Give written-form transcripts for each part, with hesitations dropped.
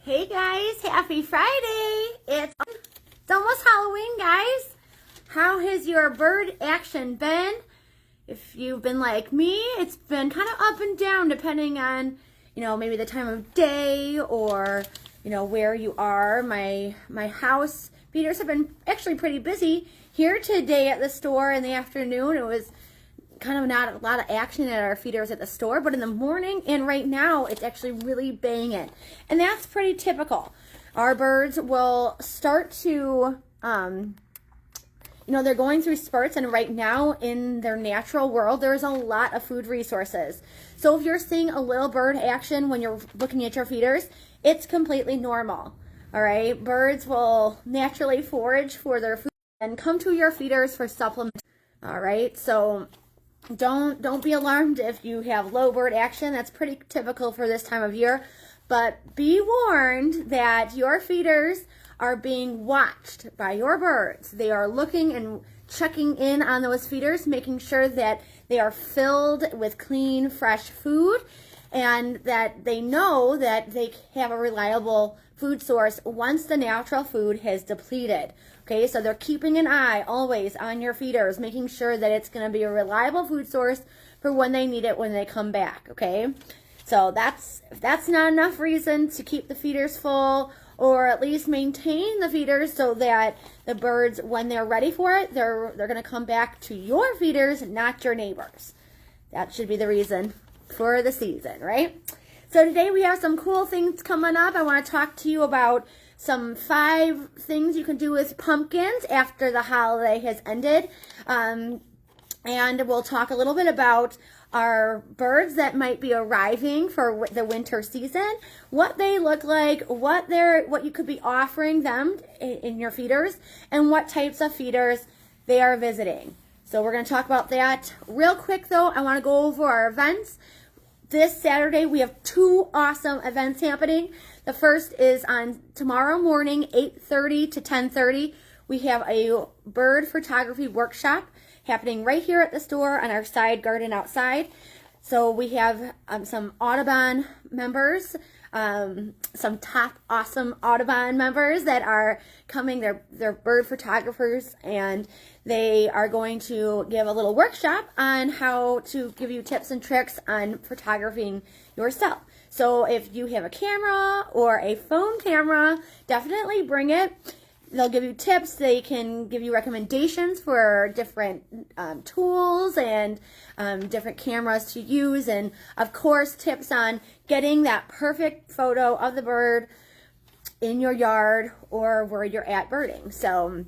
Hey guys, happy Friday. It's almost Halloween, guys. How has your bird action been? If you've been like me, it's been kind of up and down depending on, maybe the time of day or, where you are. My house feeders have been actually pretty busy. Here today at the store in the afternoon, it was kind of not a lot of action at our feeders at the store, but in the morning and right now it's actually really banging, and that's pretty typical. Our birds will start to they're going through spurts, and right now in their natural world there's a lot of food resources. So if you're seeing a little bird action when you're looking at your feeders, it's completely normal. All right, birds will naturally forage for their food and come to your feeders for supplement. All right, so don't be alarmed if you have low bird action. That's pretty typical for this time of year. But be warned that your feeders are being watched by your birds. They are looking and checking in on those feeders, making sure that they are filled with clean, fresh food, and that they know that they have a reliable food source once the natural food has depleted. Okay, so they're keeping an eye always on your feeders, making sure that it's going to be a reliable food source for when they need it when they come back. Okay, so if that's not enough reason to keep the feeders full, or at least maintain the feeders so that the birds, when they're ready for it, they're going to come back to your feeders, not your neighbors. That should be the reason for the season, right? So today we have some cool things coming up. I want to talk to you about some 5 things you can do with pumpkins after the holiday has ended. And we'll talk a little bit about our birds that might be arriving for the winter season, what they look like, what you could be offering them in your feeders, and what types of feeders they are visiting. So we're going to talk about that. Real quick though, I want to go over our events. This Saturday, we have 2 awesome events happening. The first is on tomorrow morning, 8:30 to 10:30. We have a bird photography workshop happening right here at the store on our side garden outside. So we have some Audubon members, some top awesome Audubon members that are coming. They're bird photographers, and they are going to give a little workshop on how to give you tips and tricks on photographing yourself. So if you have a camera or a phone camera, definitely bring it. They'll give you tips. They can give you recommendations for different tools and different cameras to use. And, of course, tips on getting that perfect photo of the bird in your yard or where you're at birding. So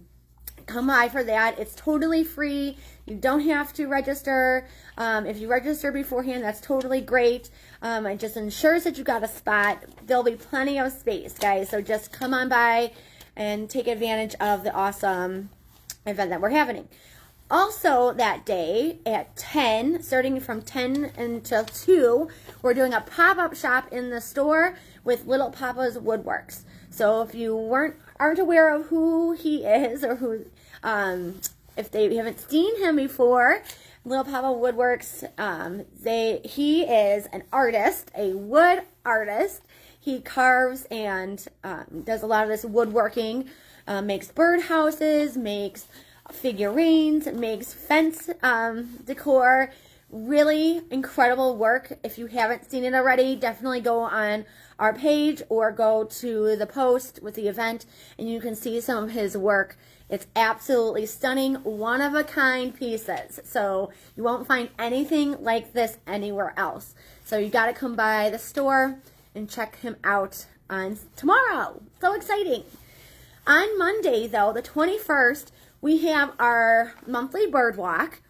come by for that. It's totally free. You don't have to register. If you register beforehand, that's totally great. It just ensures that you got a spot. There'll be plenty of space, guys. So just come on by and take advantage of the awesome event that we're having. Also that day at 10, starting from 10 until 2, we're doing a pop-up shop in the store with Little Papa's Woodworks. So if you aren't aware of who he is, or who, if they haven't seen him before, Little Papa Woodworks, he is an artist, a wood artist. He carves and does a lot of this woodworking, makes birdhouses, makes figurines, makes fence decor. Really incredible work. If you haven't seen it already, definitely go on our page or go to the post with the event and you can see some of his work. It's absolutely stunning, one-of-a-kind pieces. So you won't find anything like this anywhere else. So you got to come by the store and check him out on tomorrow. So exciting. On Monday, though, the 21st, we have our monthly bird walk.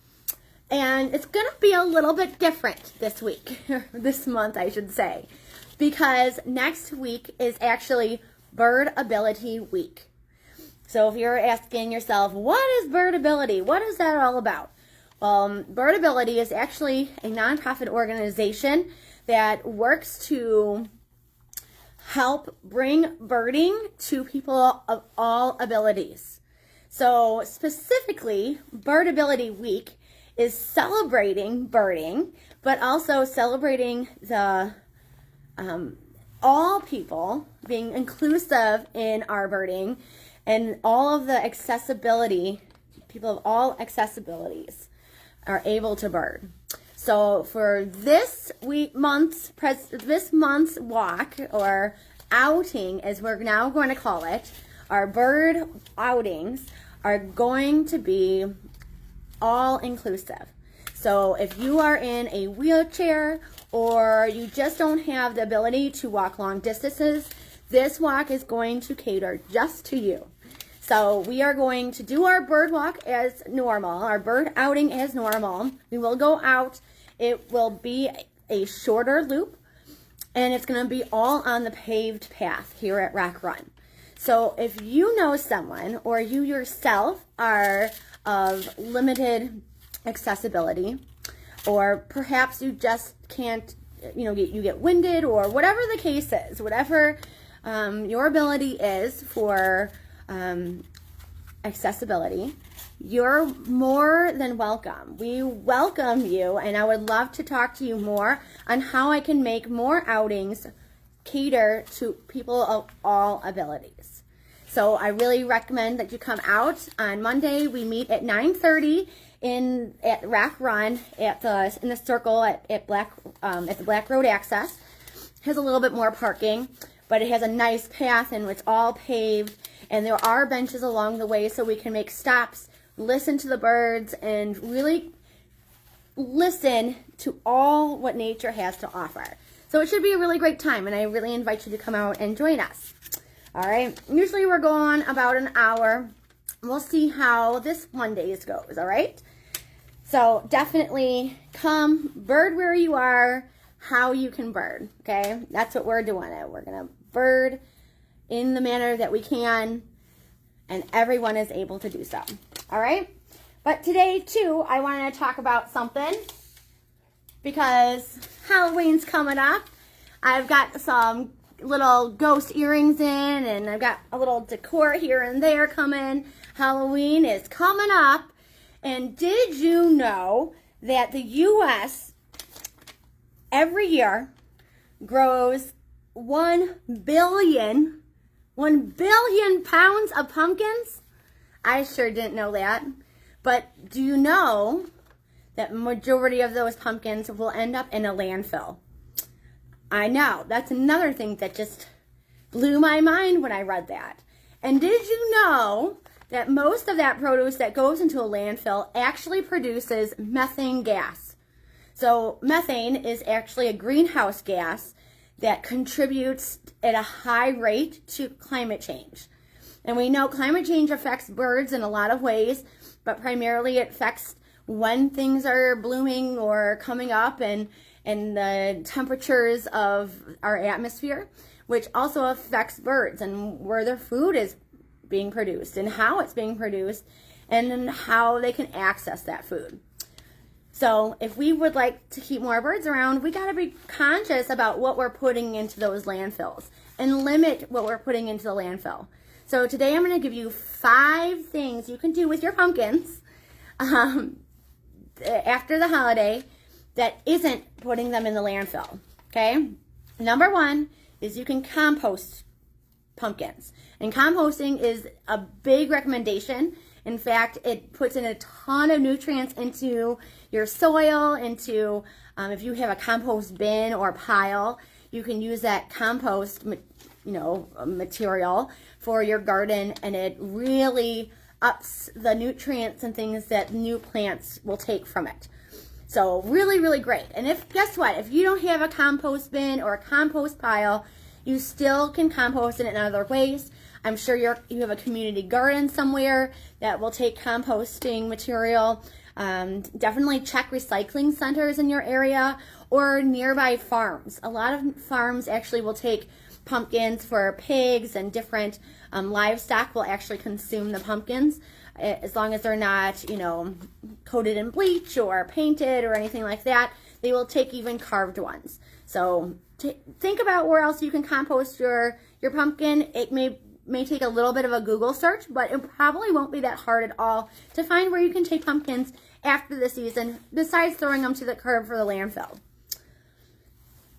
And it's going to be a little bit different this week, this month, I should say, because next week is actually Birdability Week. So if you're asking yourself, what is Birdability? What is that all about? Well, Birdability is actually a nonprofit organization that works to help bring birding to people of all abilities. So specifically, Birdability Week is celebrating birding, but also celebrating the all people, being inclusive in our birding, and all of the accessibility, people of all accessibilities are able to bird. So for this month's walk, or outing as we're now going to call it, our bird outings are going to be all inclusive. So if you are in a wheelchair or you just don't have the ability to walk long distances, this walk is going to cater just to you. So we are going to do our bird walk as normal, our bird outing as normal. We will go out. It will be a shorter loop, and it's going to be all on the paved path here at Rock Run. So if you know someone or you yourself are of limited accessibility, or perhaps you just can't, you get winded, or whatever the case is, whatever your ability is for accessibility, you're more than welcome. We welcome you, and I would love to talk to you more on how I can make more outings cater to people of all abilities. So I really recommend that you come out on Monday. We meet at 9:30 at Rock Run in the circle at the Black Road Access. It has a little bit more parking, but it has a nice path and it's all paved, and there are benches along the way so we can make stops, listen to the birds, and really listen to all what nature has to offer. So it should be a really great time, and I really invite you to come out and join us. All right, usually we're going about an hour. We'll see how this Mondays goes, all right? So definitely come, bird where you are, how you can bird, okay? That's what we're doing. We're going to bird in the manner that we can, and everyone is able to do so, all right? But today, too, I wanted to talk about something because Halloween's coming up. I've got some little ghost earrings in, and I've got a little decor here and there coming. Halloween is coming up, and did you know that the U.S. every year grows 1 billion pounds of pumpkins? I sure didn't know that. But do you know that majority of those pumpkins will end up in a landfill? I know, that's another thing that just blew my mind when I read that. And did you know that most of that produce that goes into a landfill actually produces methane gas? So methane is actually a greenhouse gas that contributes at a high rate to climate change. And we know climate change affects birds in a lot of ways, but primarily it affects when things are blooming or coming up, and the temperatures of our atmosphere, which also affects birds and where their food is being produced and how it's being produced and then how they can access that food. So if we would like to keep more birds around, we got to be conscious about what we're putting into those landfills and limit what we're putting into the landfill. So today I'm going to give you 5 things you can do with your pumpkins after the holiday that isn't putting them in the landfill, okay? Number 1 is you can compost pumpkins. And composting is a big recommendation. In fact, it puts in a ton of nutrients into your soil, into, if you have a compost bin or pile, you can use that compost, material for your garden, and it really ups the nutrients and things that new plants will take from it. So really, really great. And guess what? If you don't have a compost bin or a compost pile, you still can compost it in other ways. I'm sure you have a community garden somewhere that will take composting material. Definitely check recycling centers in your area or nearby farms. A lot of farms actually will take pumpkins for pigs, and different livestock will actually consume the pumpkins, as long as they're not, coated in bleach or painted or anything like that. They will take even carved ones. So think about where else you can compost your pumpkin. It may take a little bit of a Google search, but it probably won't be that hard at all to find where you can take pumpkins after the season, besides throwing them to the curb for the landfill.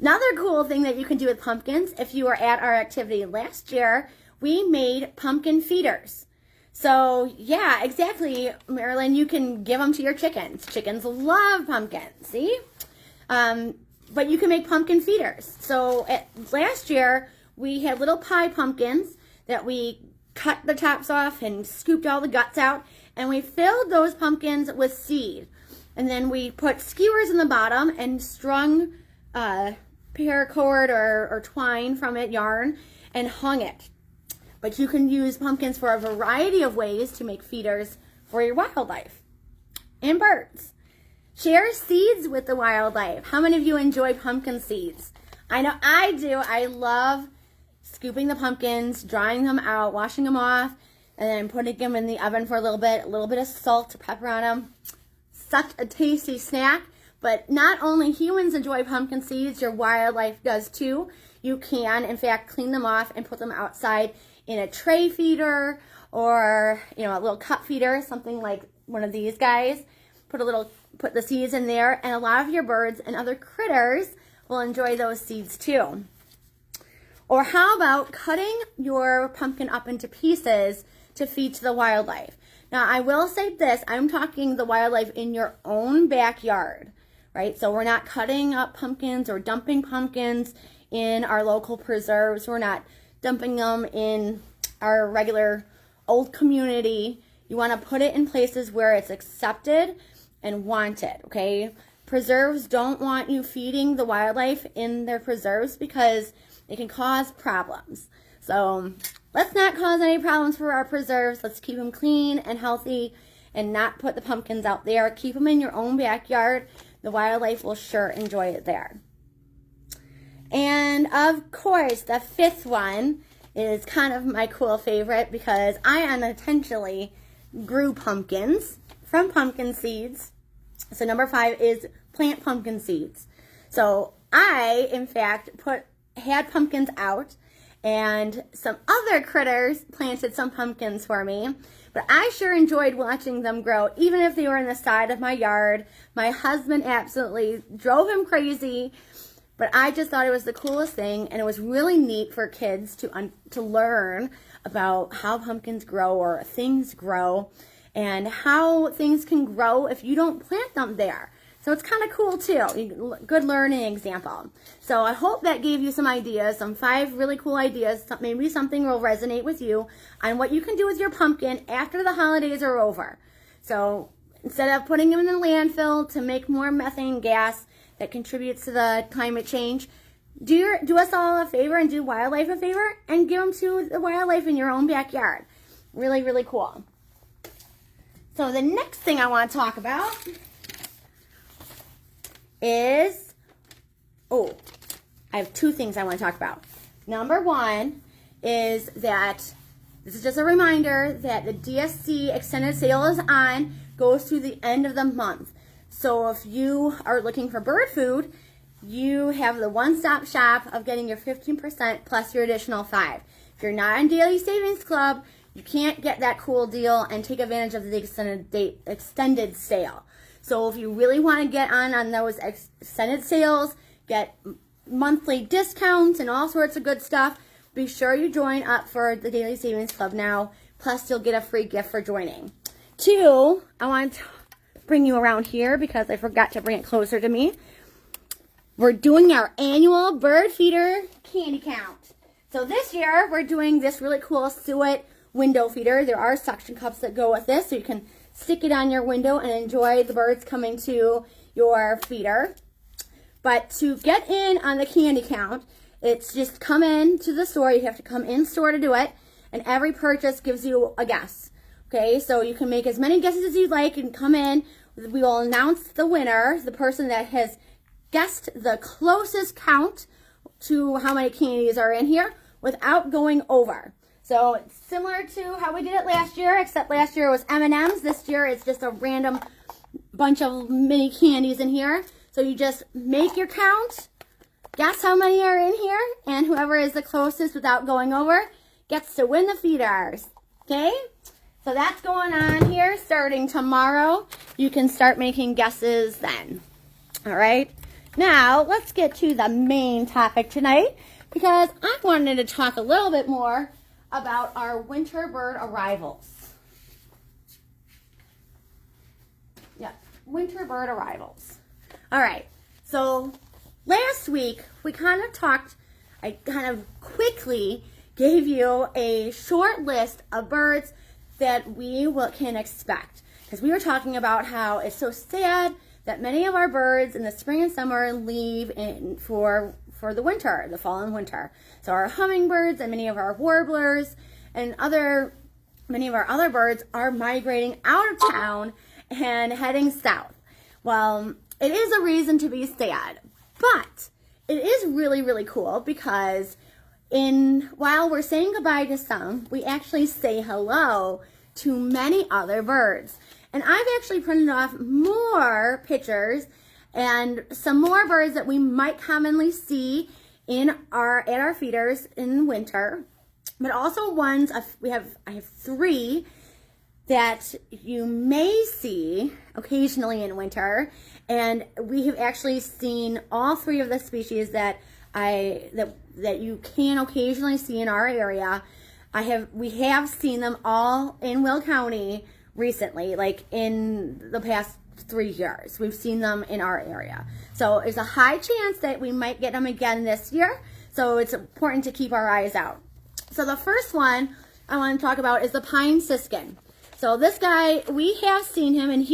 Another cool thing that you can do with pumpkins, if you were at our activity last year, we made pumpkin feeders. So yeah, exactly, Marilyn, you can give them to your chickens. Chickens love pumpkins, see? But you can make pumpkin feeders. So last year, we had little pie pumpkins that we cut the tops off and scooped all the guts out, and we filled those pumpkins with seed. And then we put skewers in the bottom and strung paracord or twine from it, yarn, and hung it. But you can use pumpkins for a variety of ways to make feeders for your wildlife and birds. Share seeds with the wildlife. How many of you enjoy pumpkin seeds? I know I do. I love scooping the pumpkins, drying them out, washing them off, and then putting them in the oven for a little bit of salt, pepper on them. Such a tasty snack. But not only humans enjoy pumpkin seeds, your wildlife does too. You can, in fact, clean them off and put them outside in a tray feeder or, a little cup feeder, something like one of these guys. Put the seeds in there, and a lot of your birds and other critters will enjoy those seeds too. Or how about cutting your pumpkin up into pieces to feed to the wildlife? Now, I will say this, I'm talking the wildlife in your own backyard, right? So we're not cutting up pumpkins or dumping pumpkins in our local preserves. We're not dumping them in our regular old community. You want to put it in places where it's accepted and wanted, okay? Preserves don't want you feeding the wildlife in their preserves because it can cause problems. So let's not cause any problems for our preserves. Let's keep them clean and healthy and not put the pumpkins out there. Keep them in your own backyard. The wildlife will sure enjoy it there. And of course, the fifth one is kind of my cool favorite because I unintentionally grew pumpkins from pumpkin seeds. So number 5 is plant pumpkin seeds. So I, in fact, had pumpkins out, and some other critters planted some pumpkins for me. But I sure enjoyed watching them grow, even if they were in the side of my yard. My husband absolutely drove him crazy, but I just thought it was the coolest thing, and it was really neat for kids to learn about how pumpkins grow or things grow, and how things can grow if you don't plant them there. So it's kind of cool too. Good learning example. So I hope that gave you some ideas, some 5 really cool ideas. Maybe something will resonate with you on what you can do with your pumpkin after the holidays are over. So instead of putting them in the landfill to make more methane gas that contributes to the climate change, do us all a favor and do wildlife a favor and give them to the wildlife in your own backyard. Really, really cool. So the next thing I want to talk about is, I have 2 things I want to talk about. Number 1 is that, this is just a reminder that the DSC extended sale is on, goes through the end of the month. So if you are looking for bird food, you have the one-stop shop of getting your 15% plus your additional 5. If you're not in Daily Savings Club, you can't get that cool deal and take advantage of the extended sale. So if you really want to get on those extended sales, get monthly discounts and all sorts of good stuff, be sure you join up for the Daily Savings Club now. Plus, you'll get a free gift for joining. 2, I want to bring you around here because I forgot to bring it closer to me. We're doing our annual bird feeder candy count. So this year, we're doing this really cool suet window feeder. There are suction cups that go with this, so you can stick it on your window and enjoy the birds coming to your feeder. But to get in on the candy count, it's just come in to the store. You have to come in store to do it, and every purchase gives you a guess. Okay, so you can make as many guesses as you'd like and come in. We will announce the winner, the person that has guessed the closest count to how many candies are in here without going over. So it's similar to how we did it last year, except last year it was M&Ms. This year it's just a random bunch of mini candies in here. So you just make your count, guess how many are in here, and whoever is the closest without going over gets to win the feeders. Okay? So that's going on here starting tomorrow. You can start making guesses then. All right? Now, let's get to the main topic tonight because I wanted to talk a little bit more about our winter bird arrivals. Yeah, winter bird arrivals. All right, so last week we I kind of quickly gave you a short list of birds that we can expect. Because we were talking about how it's so sad that many of our birds in the spring and summer leave for the winter, the fall and winter. So our hummingbirds and many of our warblers and many of our other birds are migrating out of town and heading south. Well, it is a reason to be sad, but it is really, really cool because while we're saying goodbye to some, we actually say hello to many other birds. And I've actually printed off more pictures and some more birds that we might commonly see at our feeders in winter, but also ones I have 3 that you may see occasionally in winter, and we have actually seen all 3 of the species that you can occasionally see in our area. We have seen them all in Will County recently, like in the past 3 years. We've seen them in our area. So there's a high chance that we might get them again this year. So it's important to keep our eyes out. So the first one I want to talk about is the pine siskin. So this guy, we have seen him, and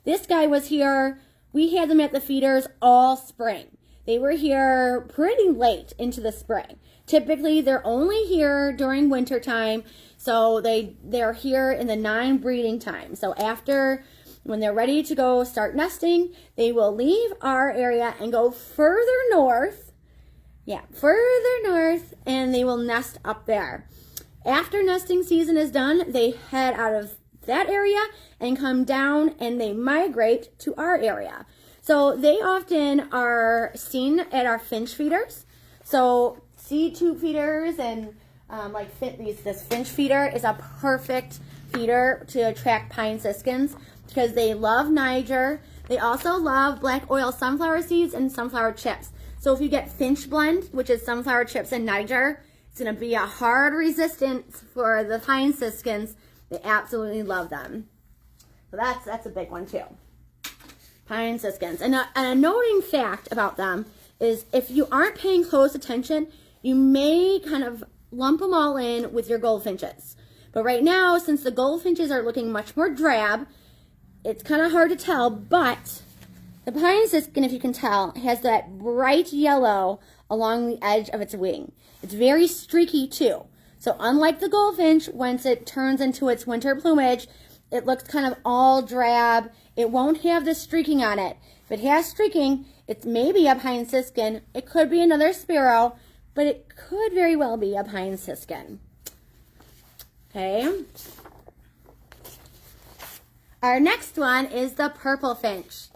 this guy was here. We had them at the feeders all spring. They were here pretty late into the spring. Typically, they're only here during winter time, so they're here in the 9 breeding time. So when they're ready to go start nesting, they will leave our area and go further north. Yeah, further north, and they will nest up there. After nesting season is done, they head out of that area and come down, and they migrate to our area. So they often are seen at our finch feeders. So C2 feeders and this finch feeder is a perfect feeder to attract pine siskins because they love Niger. They also love black oil sunflower seeds and sunflower chips. So if you get finch blend, which is sunflower chips and Niger, it's going to be a hard resistance for the pine siskins. They absolutely love them. So that's a big one too. Pine siskins. And a noting fact about them is if you aren't paying close attention, you may kind of lump them all in with your goldfinches. But right now, since the goldfinches are looking much more drab, it's kind of hard to tell, but the pine siskin, if you can tell, has that bright yellow along the edge of its wing. It's very streaky too. So unlike the goldfinch, once it turns into its winter plumage, it looks kind of all drab. It won't have the streaking on it. If it has streaking, it's maybe a pine siskin. It could be another sparrow, but it could very well be a pine siskin. Okay. Our next one is the purple finch.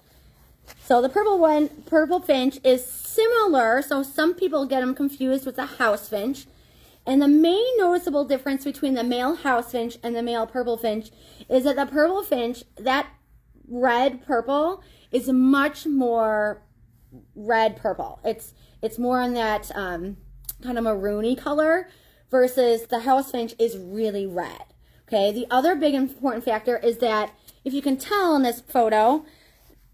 So the purple finch, is similar. So some people get them confused with the house finch. And the main noticeable difference between the male house finch and the male purple finch is that the purple finch, that red purple, is much more red purple. It's more on that kind of maroony color versus the house finch is really red. Okay, the other big important factor is that if you can tell in this photo,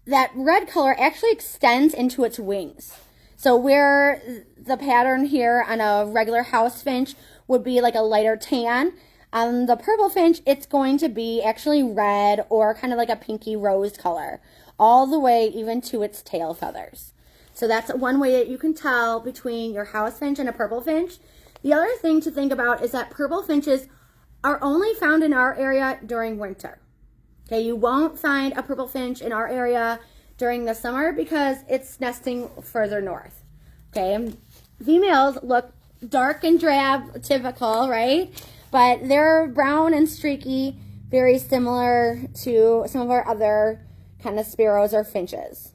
that red color actually extends into its wings. So where the pattern here on a regular house finch would be like a lighter tan, on the purple finch, it's going to be actually red or kind of like a pinky rose color, all the way even to its tail feathers. So that's one way that you can tell between your house finch and a purple finch. The other thing to think about is that purple finches are only found in our area during winter. Okay, you won't find a purple finch in our area during the summer because it's nesting further north. Okay, females look dark and drab, typical, right? But they're brown and streaky, very similar to some of our other kind of sparrows or finches.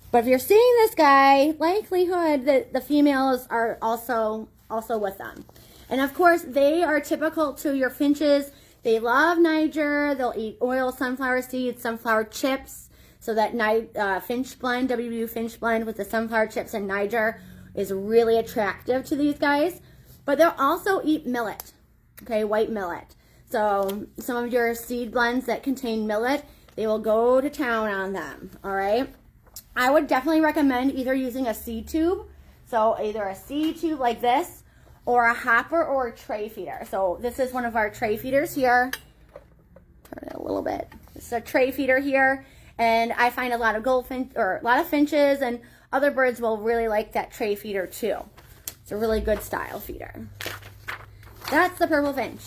But if you're seeing this guy, likelihood that the females are also with them. And of course, they are typical to your finches. They love Niger. They'll eat oil sunflower seeds, sunflower chips. So that Finch blend, WW Finch blend with the sunflower chips and Niger is really attractive to these guys. But they'll also eat millet, okay, white millet. So some of your seed blends that contain millet, they will go to town on them, all right? I would definitely recommend either using a seed tube, so either a seed tube like this, or a hopper or a tray feeder. So this is one of our tray feeders here. Turn it a little bit. This is a tray feeder here, and I find a lot of goldfinch, or a lot of finches and other birds will really like that tray feeder too. It's a really good style feeder. That's the purple finch.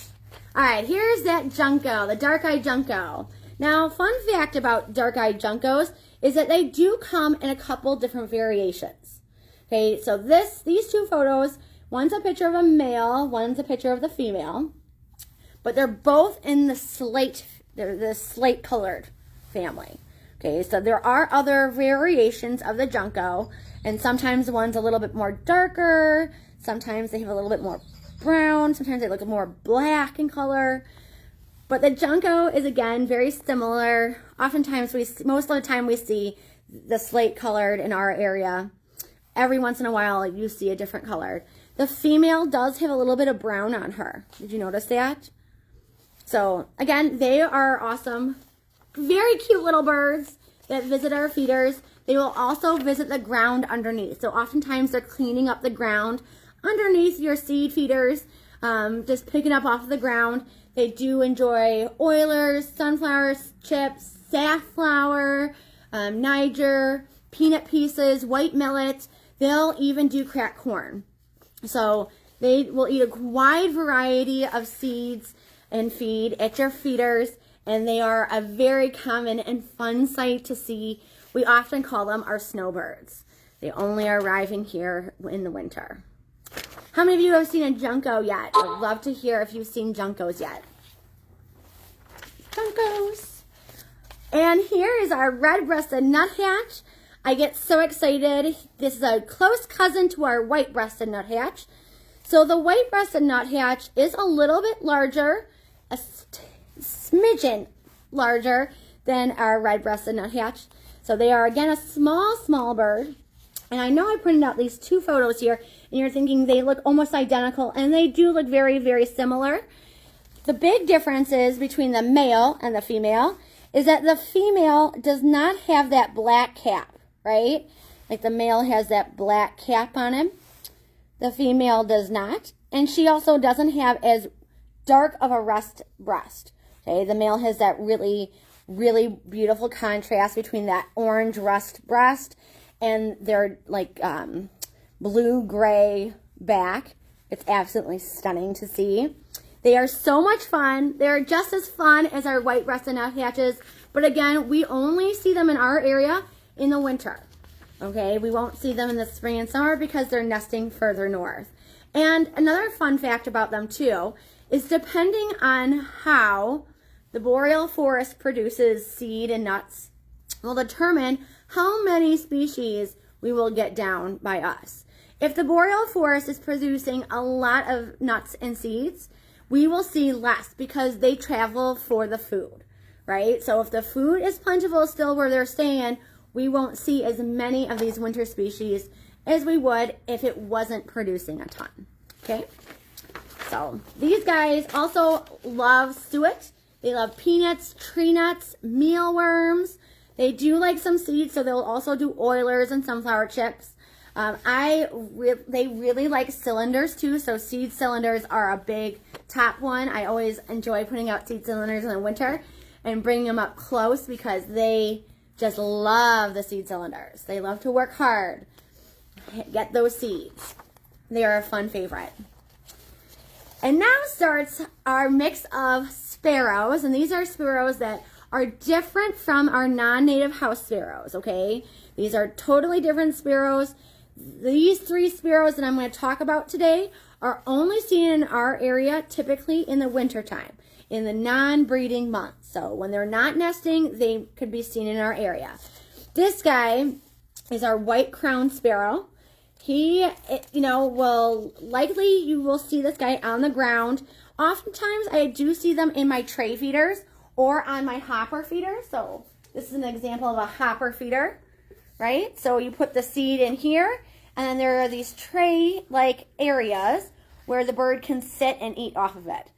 All right, here's that junco, the dark-eyed junco. Now, fun fact about dark-eyed juncos is that they do come in a couple different variations. Okay, so these two photos, one's a picture of a male, one's a picture of the female, but they're both in the slate colored family. Okay, so there are other variations of the junco, and sometimes one's a little bit more darker, sometimes they have a little bit more brown, sometimes they look more black in color. But the junco is, again, very similar. Oftentimes, most of the time we see the slate colored in our area. Every once in a while, you see a different color. The female does have a little bit of brown on her. Did you notice that? So, again, they are awesome. Very cute little birds that visit our feeders. They will also visit the ground underneath. So, oftentimes, they're cleaning up the ground underneath your seed feeders, just picking up off of the ground. They do enjoy oilers, sunflower chips, safflower, Niger, peanut pieces, white millet. They'll even do cracked corn. So they will eat a wide variety of seeds and feed at your feeders, and they are a very common and fun sight to see. We often call them our snowbirds. They only are arriving here in the winter. How many of you have seen a junco yet? I'd love to hear if you've seen juncos yet. Juncos. And here is our red-breasted nuthatch. I get so excited. This is a close cousin to our white-breasted nuthatch. So the white-breasted nuthatch is a little bit larger, a smidgen larger than our red-breasted nuthatch. So they are, again, a small bird. And I know I printed out these two photos here, and you're thinking they look almost identical, and they do look very, very similar. The big difference is between the male and the female is that the female does not have that black cap, right? Like the male has that black cap on him. The female does not. And she also doesn't have as dark of a rust breast. Okay, the male has that really, really beautiful contrast between that orange rust breast and their like blue-gray back. It's absolutely stunning to see. They are so much fun. They're just as fun as our white-breasted nuthatches, but again, we only see them in our area in the winter. Okay, we won't see them in the spring and summer because they're nesting further north. And another fun fact about them too is depending on how the boreal forest produces seed and nuts will determine how many species we will get down by us. If the boreal forest is producing a lot of nuts and seeds, we will see less because they travel for the food, right? So if the food is plentiful still where they're staying, we won't see as many of these winter species as we would if it wasn't producing a ton, okay? So these guys also love suet. They love peanuts, tree nuts, mealworms. They do like some seeds, so they'll also do oilers and sunflower chips. They really like cylinders too, so seed cylinders are a big top one. I always enjoy putting out seed cylinders in the winter and bringing them up close because they just love the seed cylinders. They love to work hard, get those seeds. They are a fun favorite. And now starts our mix of sparrows, and these are sparrows that are different from our non-native house sparrows, okay? These are totally different sparrows. These three sparrows that I'm going to talk about today are only seen in our area typically in the wintertime, in the non-breeding months. So when they're not nesting, they could be seen in our area. This guy is our white-crowned sparrow. He, you will see this guy on the ground. Oftentimes, I do see them in my tray feeders or on my hopper feeder. So This is an example of a hopper feeder, right? So you put the seed in here, and then there are these tray-like areas where the bird can sit and eat off of it.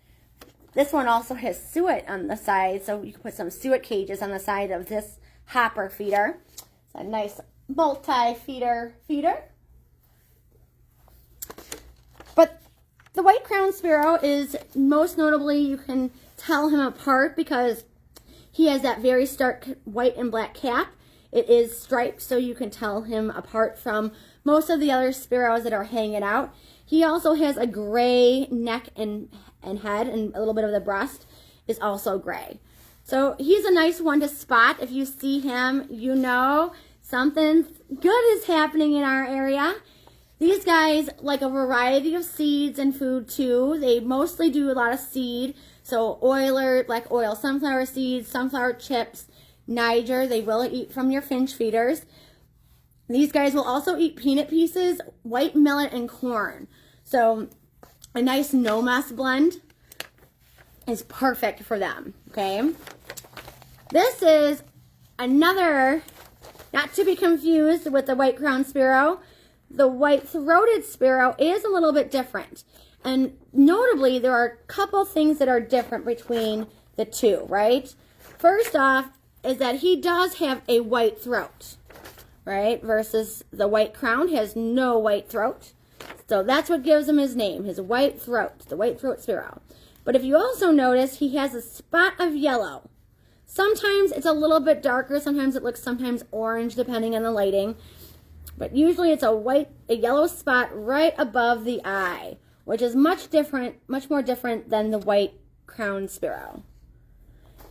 This one also has suet on the side, so you can put some suet cages on the side of this hopper feeder. It's a nice multi-feeder feeder. But the white-crowned sparrow is most notably, you can tell him apart because he has that very stark white and black cap. It is striped, so you can tell him apart from most of the other sparrows that are hanging out. He also has a gray neck and head, and a little bit of the breast is also gray. So he's a nice one to spot. If you see him, you know something good is happening in our area. These guys like a variety of seeds and food too. They mostly do a lot of seed. So black oil sunflower seeds, sunflower chips, Niger. They will eat from your finch feeders. These guys will also eat peanut pieces, white millet, and corn. So a nice no-mess blend is perfect for them, okay? This is another, not to be confused with the white-crowned sparrow. The white-throated sparrow is a little bit different. And notably, there are a couple things that are different between the two, right? First off is that he does have a white throat, right? Versus the white-crowned has no white throat. So that's what gives him his name, his white throat, the white-throat sparrow. But if you also notice, he has a spot of yellow. Sometimes it's a little bit darker, sometimes it looks sometimes orange, depending on the lighting. But usually it's a yellow spot right above the eye, which is much more different than the white-crowned sparrow.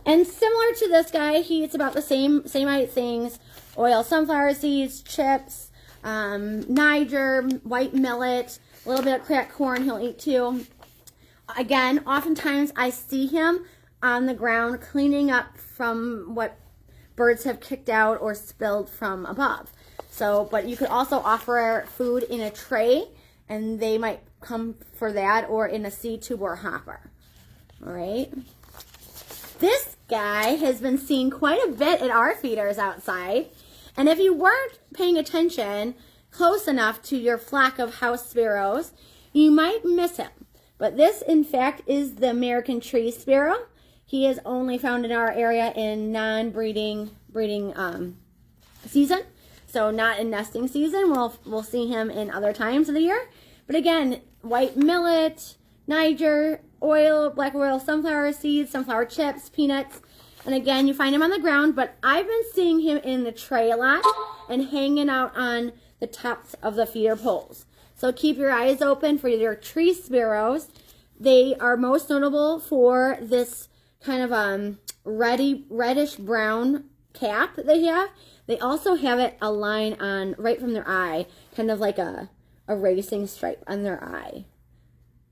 And similar to this guy, he eats about the same things: oil sunflower seeds, chips, Niger, white millet, a little bit of cracked corn he'll eat too. Again, oftentimes I see him on the ground cleaning up from what birds have kicked out or spilled from above. So, but you could also offer food in a tray, and they might come for that, or in a seed tube or a hopper. All right. This guy has been seen quite a bit at our feeders outside. And if you weren't paying attention close enough to your flock of house sparrows, you might miss him. But this, in fact, is the American tree sparrow. He is only found in our area in non-breeding season. So not in nesting season. We'll see him in other times of the year. But again, white millet, Niger, black oil, sunflower seeds, sunflower chips, peanuts. And again, you find him on the ground, but I've been seeing him in the tray a lot and hanging out on the tops of the feeder poles. So keep your eyes open for your tree sparrows. They are most notable for this kind of reddish brown cap that they have. They also have a line on right from their eye, kind of like a racing stripe on their eye.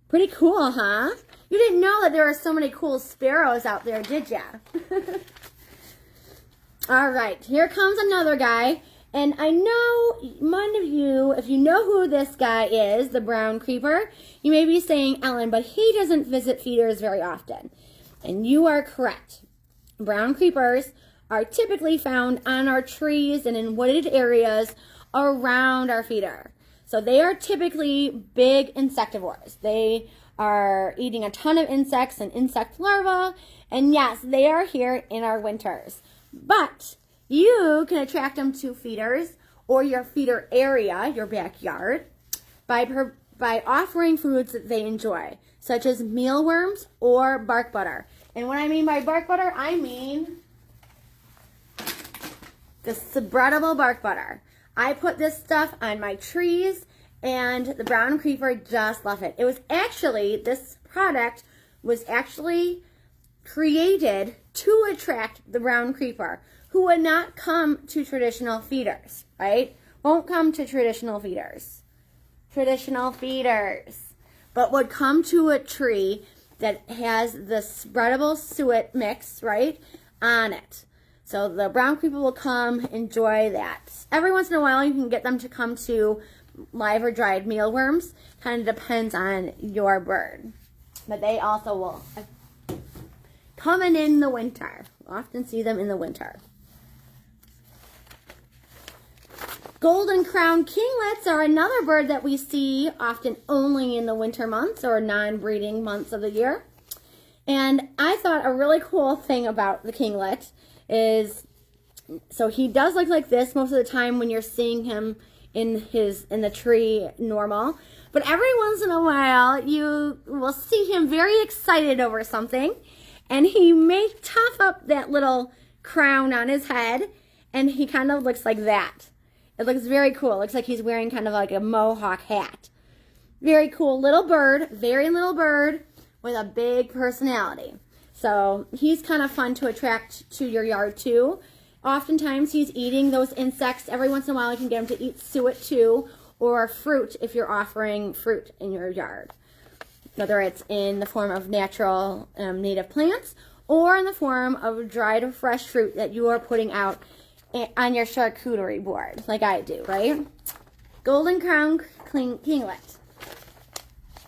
Pretty cool, huh? You didn't know that there are so many cool sparrows out there, did ya? All right, here comes another guy. And I know one of you, if you know who this guy is, the brown creeper, you may be saying, Ellen, but he doesn't visit feeders very often. And you are correct. Brown creepers are typically found on our trees and in wooded areas around our feeder. So they are typically big insectivores. They are eating a ton of insects and insect larvae. And yes, they are here in our winters. But you can attract them to feeders or your feeder area, your backyard, by offering foods that they enjoy, such as mealworms or bark butter. And what I mean by bark butter, I mean the spreadable bark butter. I put this stuff on my trees, and the brown creeper just love it. This product was actually created to attract the brown creeper, who would not come to traditional feeders, right? Won't come to traditional feeders, but would come to a tree that has the spreadable suet mix, right, on it. So the brown creeper will come, enjoy that. Every once in a while, you can get them to come to live or dried mealworms. Kind of depends on your bird. But they also will come in the winter. We'll often see them in the winter. Golden crowned kinglets are another bird that we see often only in the winter months or non-breeding months of the year. And I thought a really cool thing about the kinglet is, so he does look like this most of the time when you're seeing him in the tree normal. But every once in a while, you will see him very excited over something, and he may tuff up that little crown on his head, and he kind of looks like that. It looks very cool. It looks like he's wearing kind of like a mohawk hat. Very cool little bird, very little bird with a big personality. So he's kind of fun to attract to your yard too. Oftentimes he's eating those insects. Every once in a while you can get him to eat suet too, or fruit if you're offering fruit in your yard. Whether it's in the form of natural native plants or in the form of dried or fresh fruit that you are putting out on your charcuterie board, like I do, right? Golden crown kinglet.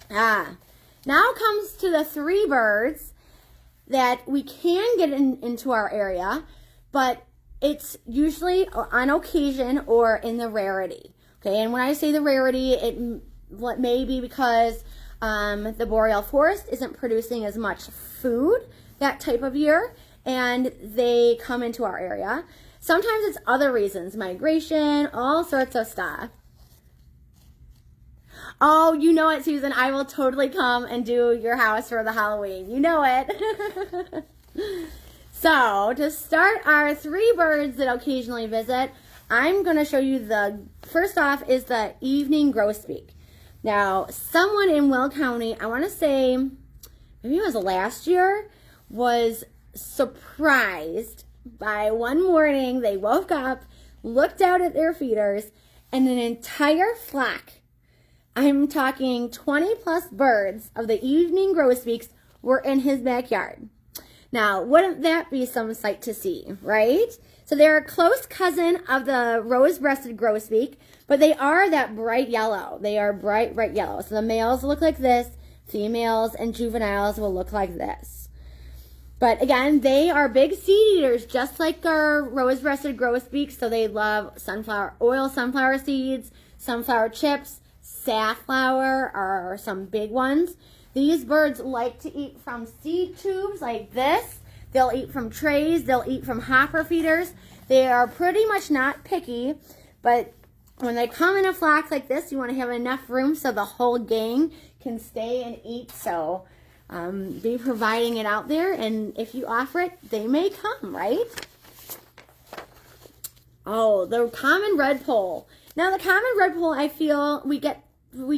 Now comes to the three birds that we can get into our area, but it's usually on occasion or in the rarity. Okay, and when I say the rarity, it may be because the boreal forest isn't producing as much food that type of year, and they come into our area. Sometimes it's other reasons, migration, all sorts of stuff. Oh, you know it, Susan. I will totally come and do your house for the Halloween. You know it. So, to start our three birds that occasionally visit, I'm going to show you first off is the evening grosbeak. Now, someone in Will County, I want to say, maybe it was last year, was surprised by one morning they woke up, looked out at their feeders, and an entire flock, I'm talking 20 plus birds of the evening grosbeaks were in his backyard. Now, wouldn't that be some sight to see, right? So they're a close cousin of the rose-breasted grosbeak, but they are that bright yellow. They are bright yellow. So the males look like this, females and juveniles will look like this. But again, they are big seed eaters, just like our rose-breasted grosbeaks. So they love sunflower oil, sunflower seeds, sunflower chips, safflower are some big ones. These birds like to eat from seed tubes like this. They'll eat from trays. They'll eat from hopper feeders. They are pretty much not picky, but when they come in a flock like this, you want to have enough room so the whole gang can stay and eat. So be providing it out there, and if you offer it, they may come, right? Oh, the common redpoll. Now, the common redpoll, I feel we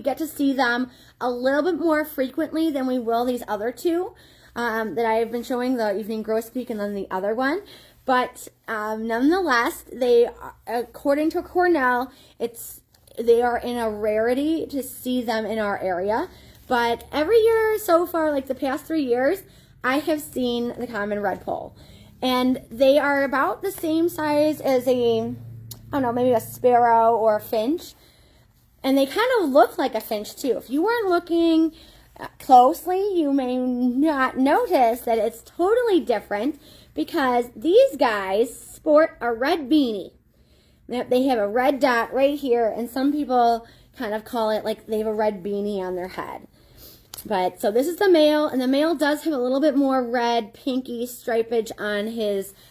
get to see them a little bit more frequently than we will these other two that I have been showing, the evening grosbeak and then the other one. But nonetheless, they, according to Cornell, they are in a rarity to see them in our area. But every year so far, like the past 3 years, I have seen the common redpoll. And they are about the same size as I don't know, maybe a sparrow or a finch. And they kind of look like a finch too. If you weren't looking closely, you may not notice that it's totally different because these guys sport a red beanie. They have a red dot right here, and some people kind of call it like they have a red beanie on their head. But so this is the male, and the male does have a little bit more red, pinky stripage on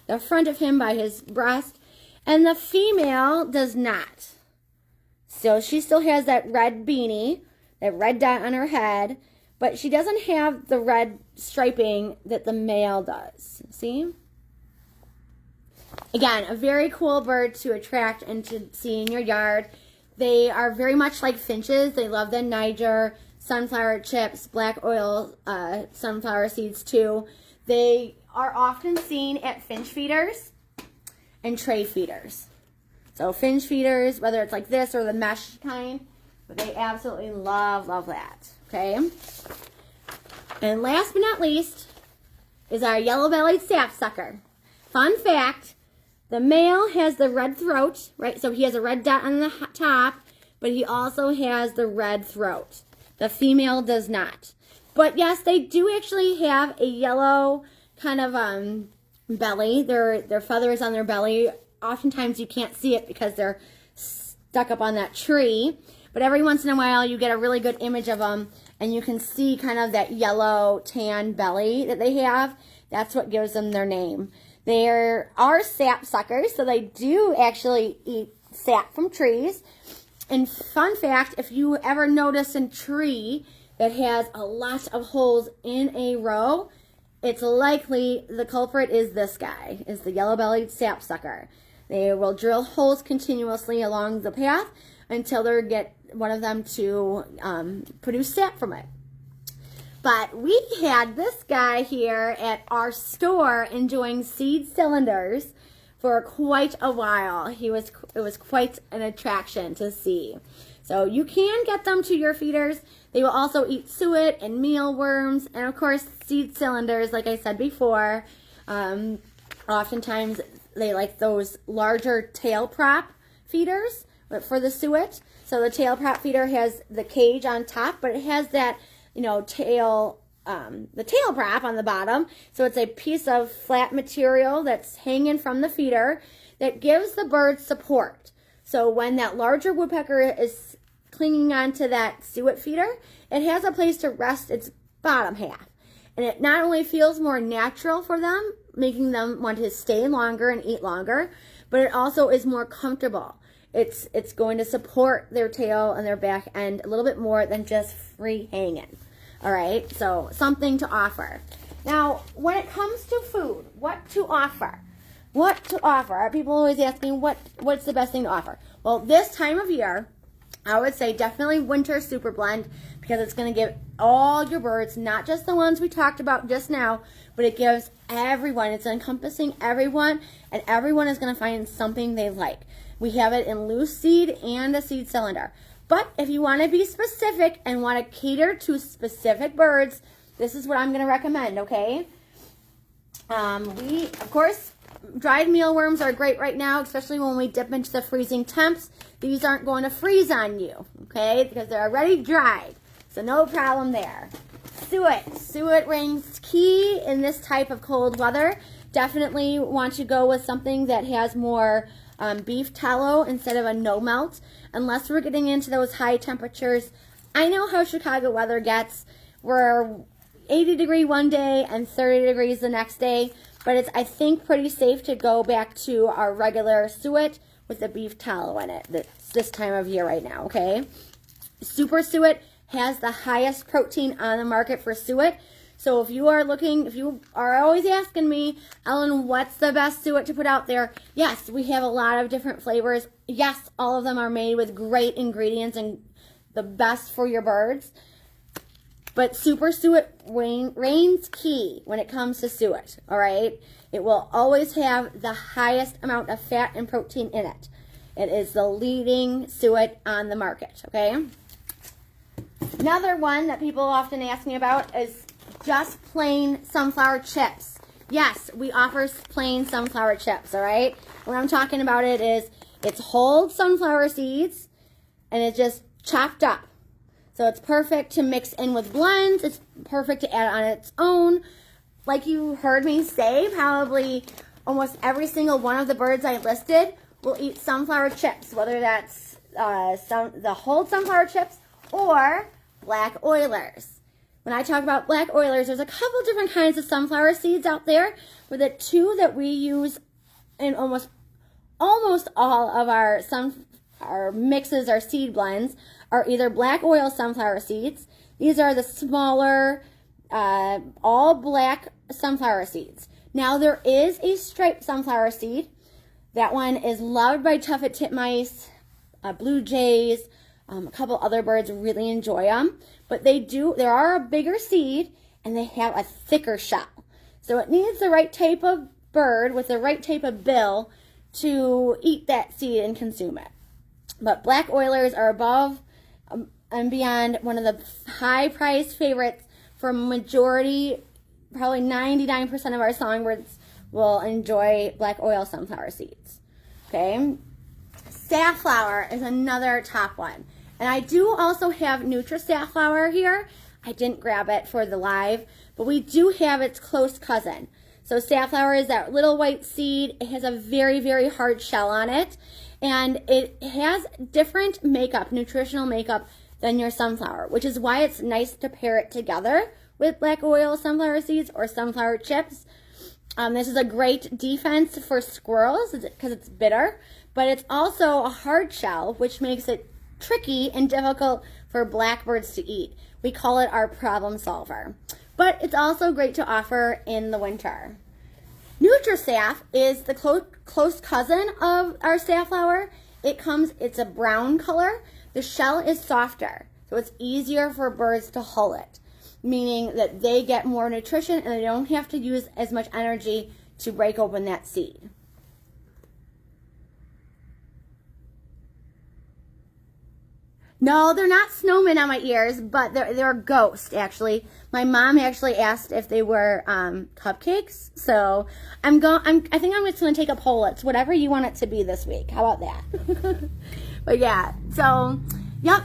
the front of him by his breast, and the female does not. So she still has that red beanie, that red dot on her head, but she doesn't have the red striping that the male does. See? Again, a very cool bird to attract and to see in your yard. They are very much like finches. They love the Niger, sunflower chips, black oil, sunflower seeds too. They are often seen at finch feeders and tray feeders. So finch feeders, whether it's like this or the mesh kind, but they absolutely love that, okay? And last but not least is our yellow-bellied sapsucker. Fun fact, the male has the red throat, right? So he has a red dot on the top, but he also has the red throat. The female does not. But yes, they do actually have a yellow kind of belly. Their feathers on their belly, oftentimes you can't see it because they're stuck up on that tree. But every once in a while, you get a really good image of them, and you can see kind of that yellow tan belly that they have. That's what gives them their name. They are sap suckers, so they do actually eat sap from trees. And fun fact, if you ever notice a tree that has a lot of holes in a row, it's likely the culprit is this guy, is the yellow-bellied sapsucker. They will drill holes continuously along the path until they get one of them to produce sap from it. But we had this guy here at our store enjoying seed cylinders for quite a while. It was quite an attraction to see. So you can get them to your feeders. They will also eat suet and mealworms, and of course seed cylinders, like I said before. Oftentimes they like those larger tail prop feeders for the suet. So the tail prop feeder has the cage on top, but it has that, tail, the tail prop on the bottom. So it's a piece of flat material that's hanging from the feeder that gives the bird support. So when that larger woodpecker is clinging onto that suet feeder, it has a place to rest its bottom half. And it not only feels more natural for them, making them want to stay longer and eat longer, but it also is more comfortable. It's going to support their tail and their back end a little bit more than just free hanging. All right, so something to offer. Now, when it comes to food, what to offer? What to offer? People always ask me, what's the best thing to offer? Well, this time of year, I would say definitely winter super blend, because it's going to give all your birds, not just the ones we talked about just now, but it gives everyone. It's encompassing everyone, and everyone is going to find something they like. We have it in loose seed and a seed cylinder. But if you want to be specific and want to cater to specific birds, this is what I'm going to recommend, okay? Of course, dried mealworms are great right now, especially when we dip into the freezing temps. These aren't going to freeze on you, okay? Because they're already dried. So no problem there. Suet reigns key in this type of cold weather. Definitely want to go with something that has more beef tallow instead of a no melt, unless we're getting into those high temperatures. I know how Chicago weather gets. We're 80 degree one day and 30 degrees the next day, but it's, I think, pretty safe to go back to our regular suet with the beef tallow in it this time of year right now, okay? Super suet has the highest protein on the market for suet. So if you are always asking me, Ellen, what's the best suet to put out there? Yes, we have a lot of different flavors. Yes, all of them are made with great ingredients and the best for your birds. But super suet reigns key when it comes to suet, all right? It will always have the highest amount of fat and protein in it. It is the leading suet on the market, okay? Another one that people often ask me about is just plain sunflower chips. Yes, we offer plain sunflower chips, all right? What I'm talking about it's whole sunflower seeds, and it's just chopped up. So it's perfect to mix in with blends. It's perfect to add on its own. Like you heard me say, probably almost every single one of the birds I listed will eat sunflower chips, whether that's the whole sunflower chips or black Oilers. When I talk about black Oilers, there's a couple different kinds of sunflower seeds out there, but the two that we use in almost all of our mixes, our seed blends, are either black oil sunflower seeds. These are the smaller, all black sunflower seeds. Now there is a striped sunflower seed. That one is loved by tuffet titmice, blue jays, a couple other birds really enjoy them. But they are a bigger seed, and they have a thicker shell. So it needs the right type of bird with the right type of bill to eat that seed and consume it. But black Oilers are above and beyond one of the high-priced favorites for majority, probably 99% of our songbirds will enjoy black oil sunflower seeds. Okay? Safflower is another top one. And I do also have Nutri-Safflower here. I didn't grab it for the live, but we do have its close cousin. So safflower is that little white seed. It has a very, very hard shell on it. And it has different makeup, nutritional makeup, than your sunflower, which is why it's nice to pair it together with black oil sunflower seeds or sunflower chips. This is a great defense for squirrels because it's bitter, but it's also a hard shell, which makes it tricky and difficult for blackbirds to eat. We call it our problem solver. But it's also great to offer in the winter. NutriSaff is the close cousin of our safflower. It's a brown color. The shell is softer, so it's easier for birds to hull it, meaning that they get more nutrition and they don't have to use as much energy to break open that seed. No, they're not snowmen on my ears, but they're ghosts, actually. My mom actually asked if they were cupcakes, so I think I'm just going to take a poll. It's whatever you want it to be this week. How about that? But yeah, so, yep,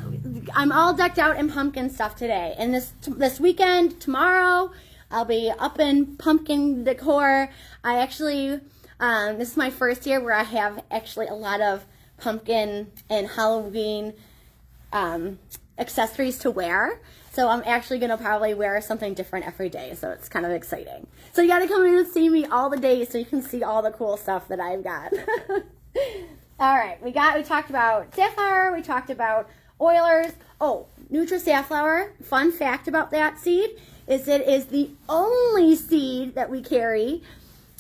I'm all decked out in pumpkin stuff today. And this weekend, tomorrow, I'll be up in pumpkin decor. I actually, this is my first year where I have actually a lot of pumpkin and Halloween accessories to wear. So I'm actually going to probably wear something different every day. So it's kind of exciting. So you got to come in and see me all the days so you can see all the cool stuff that I've got. All right. We talked about safflower. We talked about oilers. Oh, NutriSafflower. Fun fact about that seed is it is the only seed that we carry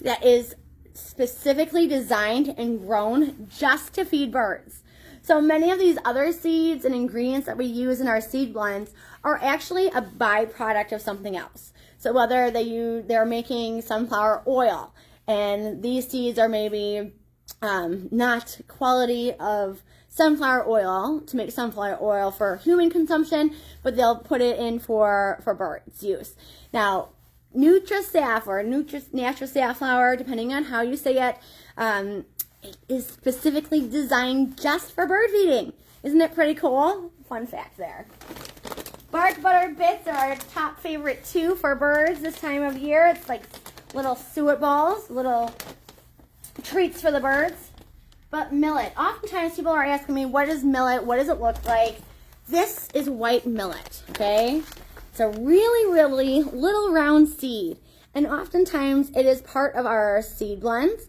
that is specifically designed and grown just to feed birds. So many of these other seeds and ingredients that we use in our seed blends are actually a byproduct of something else. So whether they're making sunflower oil, and these seeds are maybe not quality of sunflower oil to make sunflower oil for human consumption, but they'll put it in for birds' use. Now, NutriSaff or Natural Safflower, depending on how you say it, is specifically designed just for bird feeding. Isn't it pretty cool? Fun fact there. Bark butter bits are our top favorite too for birds this time of year. It's like little suet balls, little treats for the birds. But millet. Oftentimes people are asking me, what is millet? What does it look like? This is white millet, okay? It's a really, really little round seed. And oftentimes it is part of our seed blends.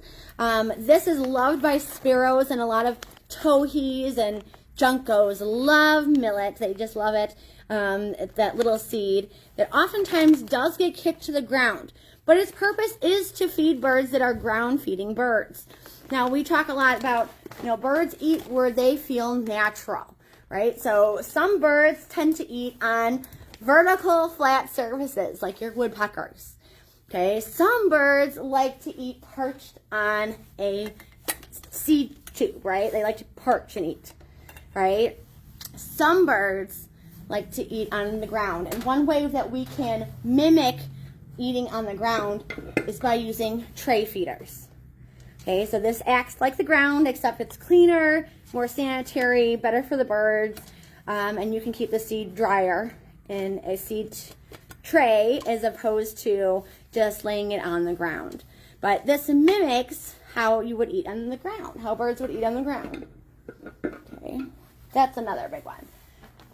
This is loved by sparrows, and a lot of towhees and juncos love millet. They just love it. That little seed that oftentimes does get kicked to the ground. But its purpose is to feed birds that are ground feeding birds. Now, we talk a lot about, birds eat where they feel natural, right? So some birds tend to eat on vertical flat surfaces like your woodpeckers. Okay, some birds like to eat perched on a seed tube, right? They like to perch and eat, right? Some birds like to eat on the ground. And one way that we can mimic eating on the ground is by using tray feeders. Okay, so this acts like the ground, except it's cleaner, more sanitary, better for the birds, and you can keep the seed drier in a seed tray as opposed to just laying it on the ground. But this mimics how you would eat on the ground, how birds would eat on the ground. Okay, that's another big one.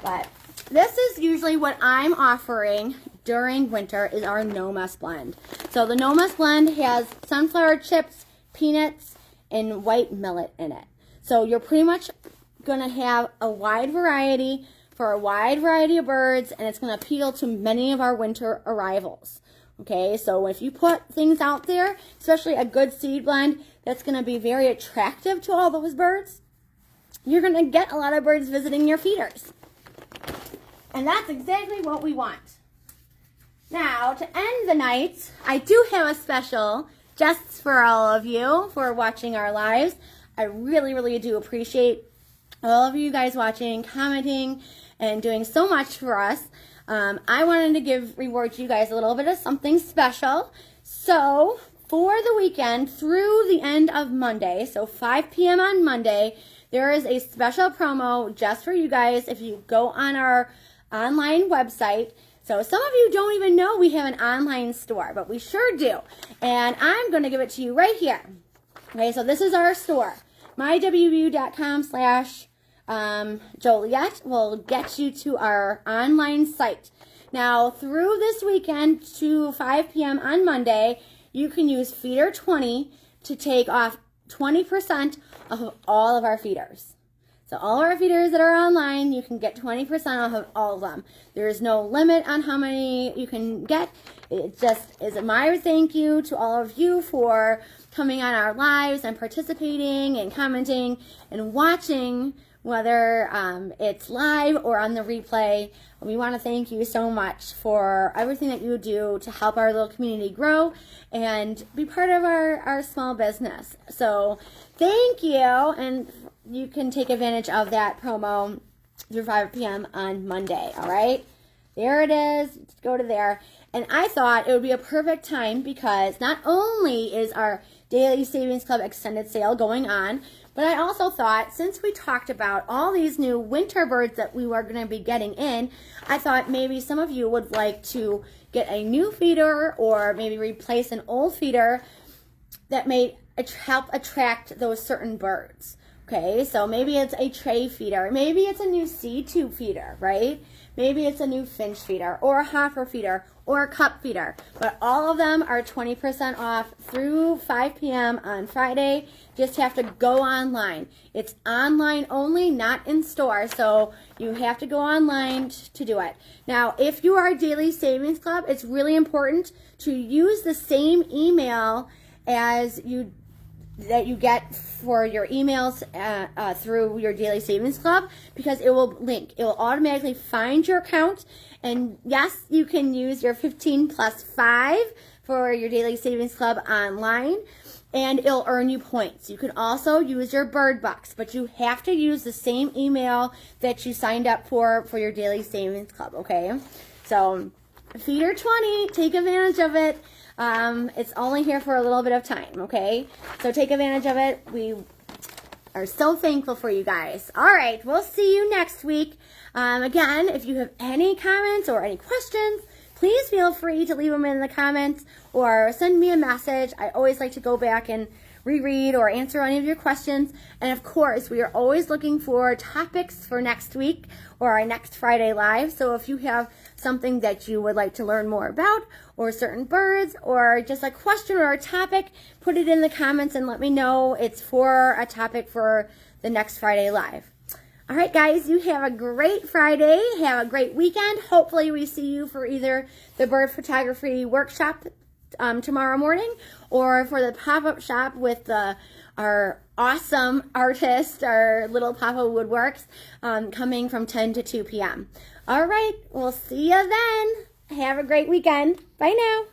But this is usually what I'm offering during winter is our No Muss blend. So the No Muss blend has sunflower chips, peanuts, and white millet in it. So you're pretty much going to have a wide variety for a wide variety of birds, and it's going to appeal to many of our winter arrivals. Okay, so if you put things out there, especially a good seed blend that's going to be very attractive to all those birds, you're going to get a lot of birds visiting your feeders. And that's exactly what we want. Now, to end the night, I do have a special just for all of you for watching our lives. I really, really do appreciate all of you guys watching, commenting, and doing so much for us. I wanted to reward you guys a little bit of something special. So for the weekend through the end of Monday, so 5 p.m. on Monday, there is a special promo just for you guys if you go on our online website. So some of you don't even know we have an online store, but we sure do. And I'm going to give it to you right here. Okay, so this is our store. mywbu.com/Joliet will get you to our online site. Now, through this weekend to 5 p.m. on Monday, you can use Feeder 20 to take off 20% of all of our feeders. So all our feeders that are online, you can get 20% off of all of them. There is no limit on how many you can get. It just is my thank you to all of you for coming on our lives and participating and commenting and watching, whether it's live or on the replay. We want to thank you so much for everything that you do to help our little community grow and be part of our small business. So thank you, and you can take advantage of that promo through 5 p.m. on Monday, all right? There it is. Just go to there. And I thought it would be a perfect time because not only is our Daily Savings Club extended sale going on, but I also thought, since we talked about all these new winter birds that we were going to be getting in, I thought maybe some of you would like to get a new feeder or maybe replace an old feeder that may help attract those certain birds. Okay, so maybe it's a tray feeder, maybe it's a new seed tube feeder, right? Maybe it's a new finch feeder or a hopper feeder or a cup feeder. But all of them are 20% off through 5 p.m. on Friday. Just have to go online. It's online only, not in store. So you have to go online to do it. Now, if you are a Daily Savings Club, it's really important to use the same email as that you get for your emails through your Daily Savings Club, because it will link. It will automatically find your account. And yes, you can use your 15+5 for your Daily Savings Club online, and it'll earn you points. You can also use your Bird Bucks, but you have to use the same email that you signed up for your Daily Savings Club, okay? So Feeder 20, take advantage of it. It's only here for a little bit of time, okay? So take advantage of it. We are so thankful for you guys. All right, we'll see you next week. Again, if you have any comments or any questions, please feel free to leave them in the comments or send me a message. I always like to go back and reread or answer any of your questions. And of course, we are always looking for topics for next week or our next Friday Live. So if you have something that you would like to learn more about, or certain birds, or just a question or a topic, put it in the comments and let me know it's for a topic for the next Friday Live. All right, guys, you have a great Friday. Have a great weekend. Hopefully we see you for either the bird photography workshop tomorrow morning, or for the pop-up shop with our awesome artist, our little Papa Woodworks, coming from 10 to 2 p.m. All right, we'll see you then. Have a great weekend. Bye now.